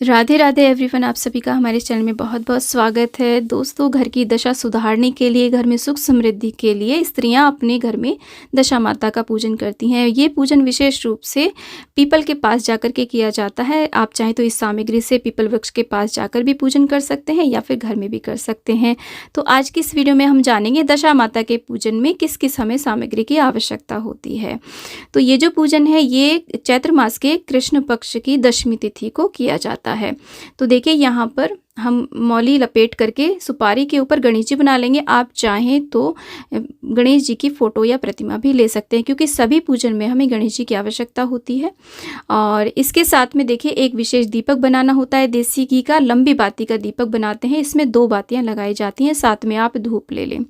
Radhe Radhe everyone, आप सभी का हमारे चैनल में बहुत बहुत स्वागत है। दोस्तों, घर की दशा सुधारने के लिए, घर में सुख समृद्धि के लिए स्त्रियां अपने घर में दशा माता का पूजन करती हैं। ये पूजन विशेष रूप से पीपल के पास जाकर के किया जाता है। आप चाहें तो इस सामग्री से पीपल वृक्ष के पास जाकर भी पूजन कर सकते हैं या फिर घर में भी कर सकते हैं। तो आज की इस वीडियो में हम जानेंगे दशा माता के पूजन में किस किस हमें सामग्री की आवश्यकता होती है। तो ये जो पूजन है ये चैत्र मास के कृष्ण पक्ष की दशमी तिथि को किया जाता है। तो देखिए यहाँ पर हम मौली लपेट करके सुपारी के ऊपर गणेश जी बना लेंगे। आप चाहें तो गणेश जी की फ़ोटो या प्रतिमा भी ले सकते हैं, क्योंकि सभी पूजन में हमें गणेश जी की आवश्यकता होती है। और इसके साथ में देखिए एक विशेष दीपक बनाना होता है। देसी घी का लंबी बाती का दीपक बनाते हैं। इसमें 2 बातियां लगाई जाती हैं। साथ में आप धूप ले लें।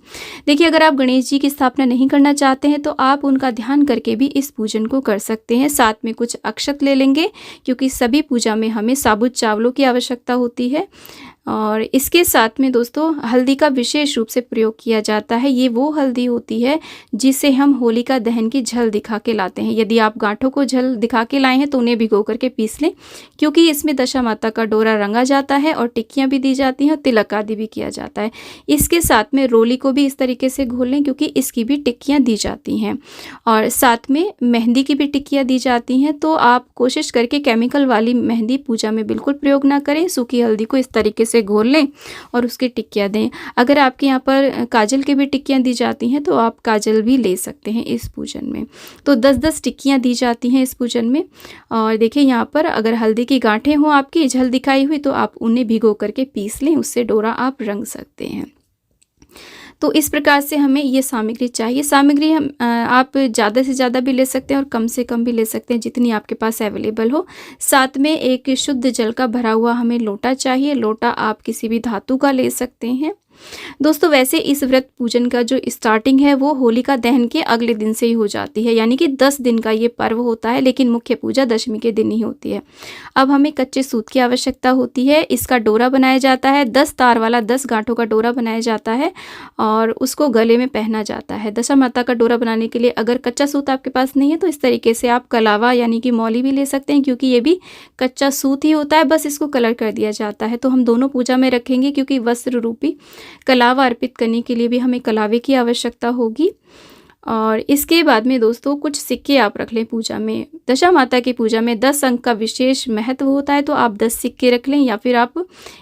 देखिए, अगर आप गणेश जी की स्थापना नहीं करना चाहते हैं तो आप उनका ध्यान करके भी इस पूजन को कर सकते हैं। साथ में कुछ अक्षत ले लेंगे, क्योंकि सभी पूजा में हमें साबुत चावलों की आवश्यकता होती है। और इसके साथ में दोस्तों हल्दी का विशेष रूप से प्रयोग किया जाता है। ये वो हल्दी होती है जिसे हम होलिका दहन की झल दिखा के लाते हैं। यदि आप गांठों को झल दिखा के लाए हैं तो उन्हें भिगो करके पीस लें, क्योंकि इसमें दशा माता का डोरा रंगा जाता है और टिक्कियाँ भी दी जाती हैं और तिलक आदि भी किया जाता है। इसके साथ में रोली को भी इस तरीके से घोल लें, क्योंकि इसकी भी टिक्कियाँ दी जाती हैं। और साथ में मेहंदी की भी टिक्कियाँ दी जाती हैं। तो आप कोशिश करके केमिकल वाली मेहंदी पूजा में बिल्कुल प्रयोग ना करें। सूखी हल्दी को इस तरीके से घोल लें और उसकी टिक्कियाँ दें। अगर आपके यहाँ पर काजल की भी टिक्कियाँ दी जाती हैं तो आप काजल भी ले सकते हैं इस पूजन में। तो 10-10 टिक्कियाँ दी जाती हैं इस पूजन में। और देखिए यहाँ पर अगर हल्दी की गांठें हों आपकी झल दिखाई हुई तो आप उन्हें भिगो करके पीस लें, उससे डोरा आप रंग सकते हैं। तो इस प्रकार से हमें ये सामग्री चाहिए। सामग्री हम आप ज़्यादा से ज़्यादा भी ले सकते हैं और कम से कम भी ले सकते हैं, जितनी आपके पास अवेलेबल हो। साथ में एक शुद्ध जल का भरा हुआ हमें लोटा चाहिए। लोटा आप किसी भी धातु का ले सकते हैं। दोस्तों, वैसे इस व्रत पूजन का जो स्टार्टिंग है वो होलिका दहन के अगले दिन से ही हो जाती है, यानी कि 10 दिन का ये पर्व होता है, लेकिन मुख्य पूजा दशमी के दिन ही होती है। अब हमें कच्चे सूत की आवश्यकता होती है। इसका डोरा बनाया जाता है। 10 तार वाला 10 गांठों का डोरा बनाया जाता है और उसको गले में पहना जाता है। दशा माता का डोरा बनाने के लिए अगर कच्चा सूत आपके पास नहीं है तो इस तरीके से आप कलावा यानी कि मौली भी ले सकते हैं, क्योंकि ये भी कच्चा सूत ही होता है, बस इसको कलर कर दिया जाता है। तो हम दोनों पूजा में रखेंगे, क्योंकि वस्त्र रूपी कलावा अर्पित करने के लिए भी हमें कलावे की आवश्यकता होगी। और इसके बाद में दोस्तों कुछ सिक्के आप रख लें पूजा में। दशा माता की पूजा में 10 अंक का विशेष महत्व होता है, तो आप 10 सिक्के रख लें, या फिर आप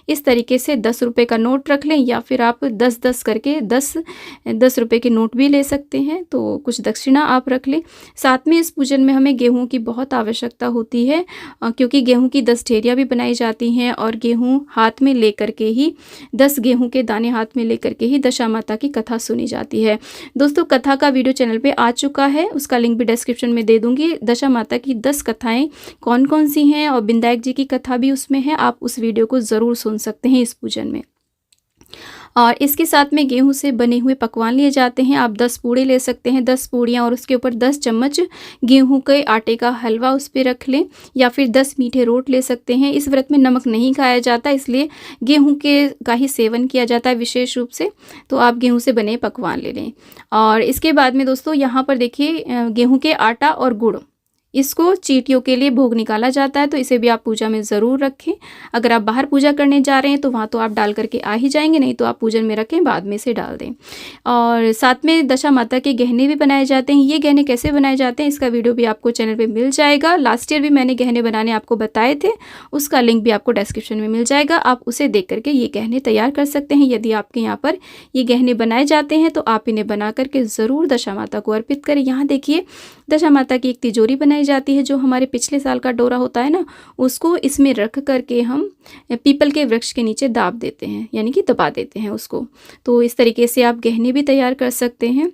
इस तरीके से 10 रुपये का नोट रख लें, या फिर आप 10-10 करके 10 रुपये के नोट भी ले सकते हैं। तो कुछ दक्षिणा आप रख लें। साथ में इस पूजन में हमें गेहूँ की बहुत आवश्यकता होती है, क्योंकि गेहूँ की 10 ढेरियाँ भी बनाई जाती हैं और गेहूँ हाथ में ले करके ही 10 गेहूँ के दाने हाथ में ले करके ही दशा माता की कथा सुनी जाती है। दोस्तों, कथा का वीडियो चैनल पे आ चुका है, उसका लिंक भी डिस्क्रिप्शन में दे दूंगी। दशा माता की 10 कथाएं कौन कौन सी हैं और बिंदायक जी की कथा भी उसमें है। आप उस वीडियो को ज़रूर सुन सकते हैं इस पूजन में। और इसके साथ में गेहूं से बने हुए पकवान लिए जाते हैं। आप 10 पूड़े ले सकते हैं, 10 पूड़ियाँ, और उसके ऊपर 10 चम्मच गेहूं के आटे का हलवा उस पर रख लें, या फिर 10 मीठे रोट ले सकते हैं। इस व्रत में नमक नहीं खाया जाता, इसलिए गेहूं के का ही सेवन किया जाता है विशेष रूप से। तो आप गेहूं से बने पकवान ले लें। और इसके बाद में दोस्तों यहाँ पर देखिए गेहूँ के आटा और गुड़, इसको चींटियों के लिए भोग निकाला जाता है, तो इसे भी आप पूजा में ज़रूर रखें। अगर आप बाहर पूजा करने जा रहे हैं तो वहाँ तो आप डाल करके आ ही जाएंगे, नहीं तो आप पूजन में रखें, बाद में से डाल दें। और साथ में दशा माता के गहने भी बनाए जाते हैं। ये गहने कैसे बनाए जाते हैं इसका वीडियो भी आपको चैनल पे मिल जाएगा। लास्ट ईयर भी मैंने गहने बनाने आपको बताए थे, उसका लिंक भी आपको डिस्क्रिप्शन में मिल जाएगा। आप उसे देख करके ये गहने तैयार कर सकते हैं। यदि आपके यहाँ पर ये गहने बनाए जाते हैं तो आप इन्हें बना करके ज़रूर दशा माता को अर्पित करें। यहाँ देखिए दशा माता की एक तिजोरी बनाई जाती है, जो हमारे पिछले साल का डोरा होता है ना, उसको इसमें रख करके हम पीपल के वृक्ष के नीचे दाब देते हैं, यानी कि दबा देते हैं उसको। तो इस तरीके से आप गहने भी तैयार कर सकते हैं।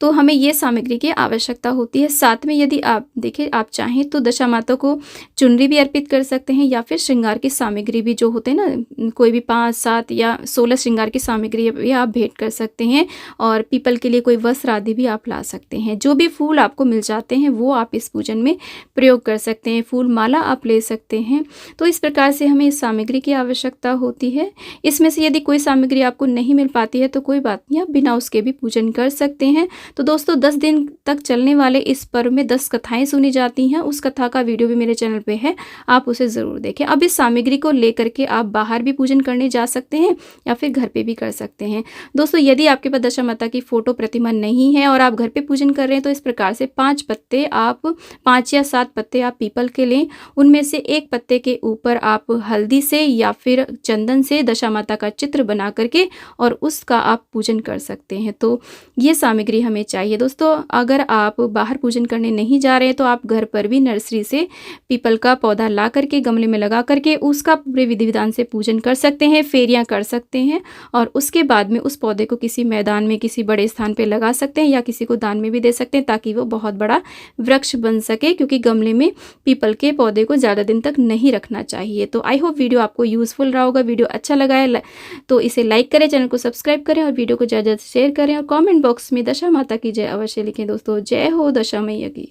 तो हमें ये सामग्री की आवश्यकता होती है। साथ में यदि आप देखिए आप चाहें तो दशा माता को चुनरी भी अर्पित कर सकते हैं, या फिर श्रृंगार की सामग्री भी जो होते हैं ना, कोई भी 5, 7 या 16 श्रृंगार की सामग्री भी आप भेंट कर सकते हैं। और पीपल के लिए कोई वस्त्र आदि भी आप ला सकते हैं। जो भी फूल आपको मिल जाते हैं वो आप इस पूजन में प्रयोग कर सकते हैं। फूल माला आप ले सकते हैं। तो इस प्रकार से हमें इस सामग्री की आवश्यकता होती है। इसमें से यदि कोई सामग्री आपको नहीं मिल पाती है तो कोई बात नहीं, आप बिना उसके भी पूजन कर सकते हैं। तो दोस्तों 10 दिन तक चलने वाले इस पर्व में 10 कथाएँ सुनी जाती हैं। उस कथा का वीडियो भी मेरे चैनल पे है, आप उसे ज़रूर देखें। अब इस सामग्री को लेकर के आप बाहर भी पूजन करने जा सकते हैं या फिर घर पे भी कर सकते हैं। दोस्तों यदि आपके पास दशा माता की फ़ोटो प्रतिमा नहीं है और आप घर पे पूजन कर रहे हैं तो इस प्रकार से 5 पत्ते आप 5 या 7 पत्ते आप पीपल के लें। उनमें से एक पत्ते के ऊपर आप हल्दी से या फिर चंदन से दशा माता का चित्र बना करके और उसका आप पूजन कर सकते हैं। तो ये सामग्री हमें चाहिए। दोस्तों अगर आप बाहर पूजन करने नहीं जा रहे हैं तो आप घर पर भी नर्सरी से पीपल का पौधा ला करके गमले में लगा करके उसका पूरे विधि विधान से पूजन कर सकते हैं, फेरियां कर सकते हैं और उसके बाद में उस पौधे को किसी मैदान में किसी बड़े स्थान पे लगा सकते हैं या किसी को दान में भी दे सकते हैं ताकि वो बहुत बड़ा वृक्ष बन सके, क्योंकि गमले में पीपल के पौधे को ज़्यादा दिन तक नहीं रखना चाहिए। तो आई होप वीडियो आपको यूज़फुल रहा होगा। वीडियो अच्छा लगा है तो इसे लाइक करें, चैनल को सब्सक्राइब करें और वीडियो को ज़्यादा शेयर करें और कमेंट बॉक्स में दशा माता की जय अवश्य लिखें। दोस्तों जय हो दशा मैया की।